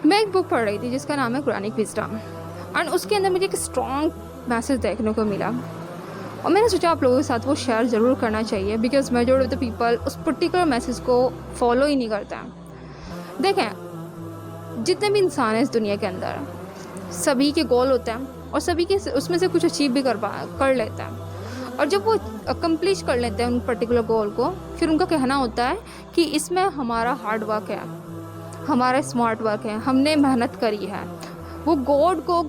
मैं एक बुक पढ़ रही थी जिसका नाम है कुरानिक विज़डम एंड उसके अंदर मुझे एक स्ट्रॉन्ग मैसेज देखने को मिला और मैंने सोचा आप लोगों के साथ वो शेयर ज़रूर करना चाहिए because majority of the people उस पर्टिकुलर मैसेज को फॉलो ही नहीं करते हैं। देखें, जितने भी इंसान हैं इस दुनिया के अंदर सभी के गोल होते हैं और सभी के उसमें से कुछ अचीव भी कर लेते हैं और जब वो अकम्प्लिश कर लेते हैं उन पर्टिकुलर गोल को, फिर उनका कहना होता है कि इसमें हमारा हार्ड वर्क है, हमारा स्मार्ट वर्क है, हमने मेहनत करी है। वो गॉड को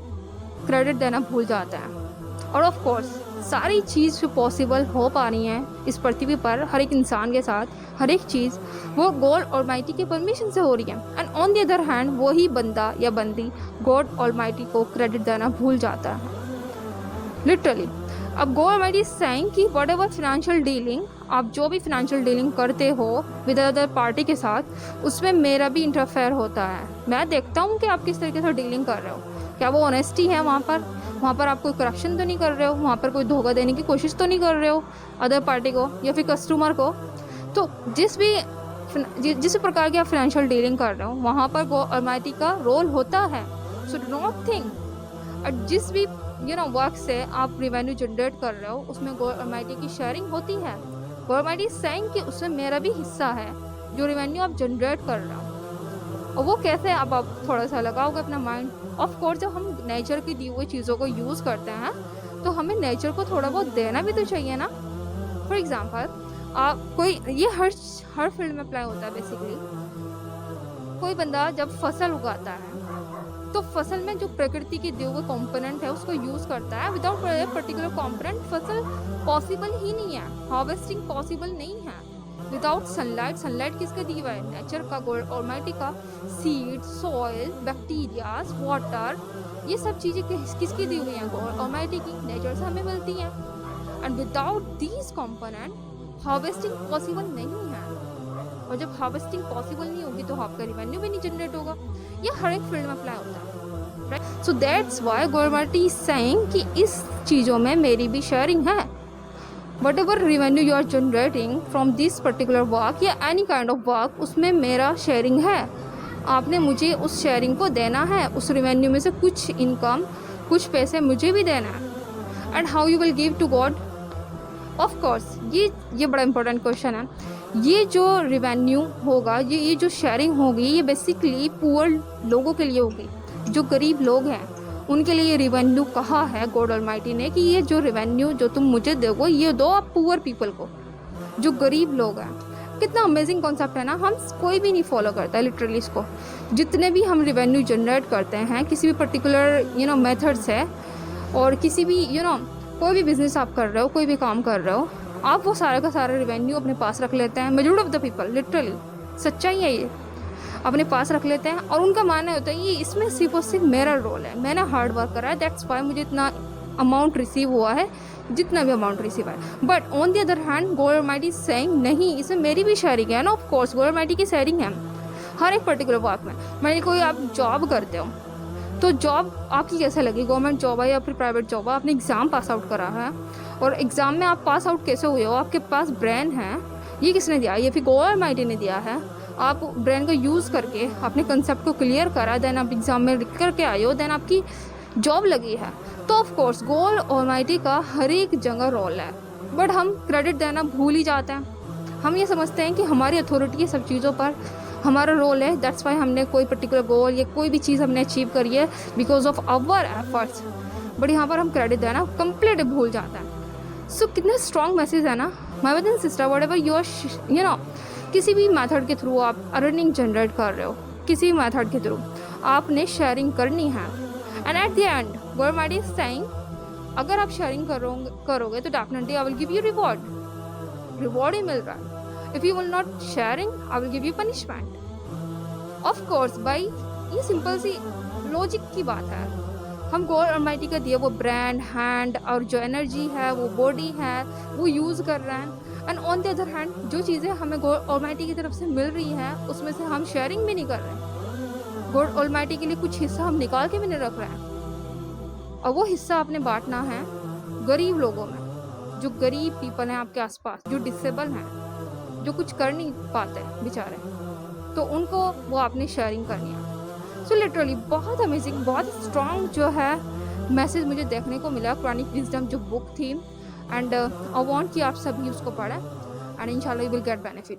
क्रेडिट देना भूल जाता है। और ऑफ कोर्स सारी चीज़ जो पॉसिबल हो पा रही हैं इस पृथ्वी पर हर एक इंसान के साथ, हर एक चीज़ वो गॉड ऑलमाइटी की परमिशन से हो रही है। And on the other hand वही बंदा या बंदी गॉड ऑलमाइटी को क्रेडिट देना भूल जाता है लिटरली। अब गॉड ऑलमाइटी इज सेइंग कि वट एवर फिनेंशियल डीलिंग, आप जो भी फिनेंशियल डीलिंग करते हो विद अदर पार्टी के साथ, उसमें मेरा भी इंटरफेयर होता है। मैं देखता हूँ कि आप किस तरीके से डीलिंग कर रहे हो, क्या वो ऑनेस्टी है वहाँ पर आप कोई करप्शन तो नहीं कर रहे हो, वहाँ पर कोई धोखा देने की कोशिश तो नहीं कर रहे हो अदर पार्टी को या फिर कस्टमर को। तो जिस प्रकार की आप फाइनेंशियल डीलिंग कर रहे हो वहाँ पर गॉड ऑलमाइटी का रोल होता है। सो डू नॉट थिंक, और जिस भी वर्क से आप रिवेन्यू जनरेट कर रहे हो उसमें गॉड ऑलमाइटी की शेयरिंग होती है। गॉड ऑलमाइटी सेइंग कि उसमें मेरा भी हिस्सा है जो रिवेन्यू आप जनरेट कर रहे हो। और वो कैसे, अब आप थोड़ा सा लगाओगे अपना माइंड। ऑफ कोर्स जब हम नेचर की दी हुई चीज़ों को यूज़ करते हैं तो हमें नेचर को थोड़ा बहुत देना भी तो चाहिए ना। फॉर एग्जाम्पल, आप कोई, ये हर फील्ड में अप्लाई होता है बेसिकली। कोई बंदा जब फसल उगाता है तो फसल में जो प्रकृति के दिए हुए कंपोनेंट है उसको यूज़ करता है। विदाउट पर्टिकुलर कंपोनेंट फसल पॉसिबल ही नहीं है, हार्वेस्टिंग पॉसिबल नहीं है। विदाउट सनलाइट किसका दिया हुआ है? नेचर का, गॉड ऑलमाइटी का। सीड, सॉइल, बैक्टीरियाज, वाटर, ये सब चीज़ें किसकी दी हुई हैं? गॉड ऑलमाइटी की। नेचर से हमें मिलती हैं। And without these component harvesting possible नहीं है। और जब हार्वेस्टिंग पॉसिबल नहीं होगी तो आपका रिवेन्यू भी नहीं जनरेट होगा। ये हर एक फील्ड में अप्लाई होता है, right? So that's why government is saying कि इस चीज़ों में मेरी भी शेयरिंग है। Whatever revenue you are generating from this particular work या एनी काइंड ऑफ वर्क, उसमें मेरा शेयरिंग है। आपने मुझे उस शेयरिंग को देना है, उस रिवेन्यू में से कुछ इनकम, कुछ पैसे मुझे भी देना है। And how you will give to God? Of course ये बड़ा इंपॉर्टेंट क्वेश्चन है। ये जो रिवेन्यू होगा, ये जो शेयरिंग होगी, ये बेसिकली पुअर लोगों के लिए होगी। जो गरीब लोग हैं उनके लिए ये रिवेन्यू कहा है गॉड ऑलमाइटी ने कि ये जो रिवेन्यू जो तुम मुझे दोगे ये दो आप पुअर पीपल को, जो गरीब लोग हैं। कितना अमेजिंग कॉन्सेप्ट है ना। हम कोई भी नहीं फॉलो करता है लिटरली इसको। जितने भी हम रिवेन्यू जनरेट करते हैं किसी भी पर्टिकुलर मेथड से, और किसी भी कोई भी बिजनेस आप कर रहे हो, कोई भी काम कर रहे हो, आप वो सारा का सारा रिवेन्यू अपने पास रख लेते हैं। Majority of the people, literally सच्चाई है ये, अपने पास रख लेते हैं। और उनका मानना होता है ये इसमें सिर्फ और सिर्फ मेरा रोल है, मैंने हार्ड वर्क करा है, दैट्स वाई मुझे इतना अमाउंट रिसीव हुआ है, जितना भी अमाउंट रिसीव है। But on the other hand God almighty saying नहीं, इसमें मेरी भी शेयरिंग है ना। ऑफ कोर्स गॉड ऑलमाइटी की शेयरिंग है हर एक पर्टिकुलर वर्क में। मैंने कोई आप जॉब करते हो तो जॉब आपकी कैसे लगी, गवर्नमेंट जॉब है या फिर प्राइवेट जॉब है, आपने एग्ज़ाम पास आउट करा है और एग्ज़ाम में आप पास आउट कैसे हुए हो, आपके पास ब्रेन है, ये किसने दिया? ये फिर गॉड ऑलमाइटी ने दिया है। आप ब्रेन को यूज़ करके अपने कंसेप्ट को क्लियर करा, देन आप एग्ज़ाम में लिख करके आए हो, देन आपकी जॉब लगी है। तो ऑफ कोर्स गॉड ऑलमाइटी का हर एक जगह रोल है। बट हम क्रेडिट देना भूल ही जाते हैं। हम ये समझते हैं कि हमारी अथॉरिटी है सब चीज़ों पर, हमारा रोल है, दैट्स वाई हमने कोई पर्टिकुलर गोल या कोई भी चीज़ हमने अचीव करी है because of our efforts. But यहाँ पर हम क्रेडिट देना कंप्लीट भूल जाते हैं। सो कितना स्ट्रॉन्ग मैसेज है ना। My brother and sister, whatever you are किसी भी मेथड के थ्रू आप अर्निंग जनरेट कर रहे हो, किसी भी मेथड के थ्रू आपने शेयरिंग करनी है। And at the end government is saying अगर आप शेयरिंग करोगे तो definitely I will give you reward ही मिल रहा है। If you will not sharing I will give you punishment. Of course भाई, ये सिंपल सी लॉजिक की बात है। हम गॉड ऑलमाइटी का दिया वो ब्रांड, हैंड और जो एनर्जी है, वो बॉडी है, वो यूज़ कर रहे हैं। And on the other hand जो चीज़ें हमें गॉड ऑलमाइटी की तरफ से मिल रही हैं उसमें से हम शेयरिंग भी नहीं कर रहे। गॉड ऑलमाइटी के लिए कुछ हिस्सा हम निकाल के भी नहीं रख रहे हैं, और वो हिस्सा आपने बांटना है गरीब लोगों में, जो गरीब पीपल हैं आपके आसपास, जो डिसेबल हैं, जो कुछ कर नहीं पाते बेचारे, तो उनको वो आपने शेयरिंग करनी है। सो लिटरली बहुत अमेजिंग, बहुत स्ट्रॉन्ग जो है मैसेज मुझे देखने को मिला कुरानिक विजडम जो बुक थी। एंड आई वांट कि आप सभी उसको पढ़ें एंड इंशाल्लाह यू विल गेट बेनिफिट।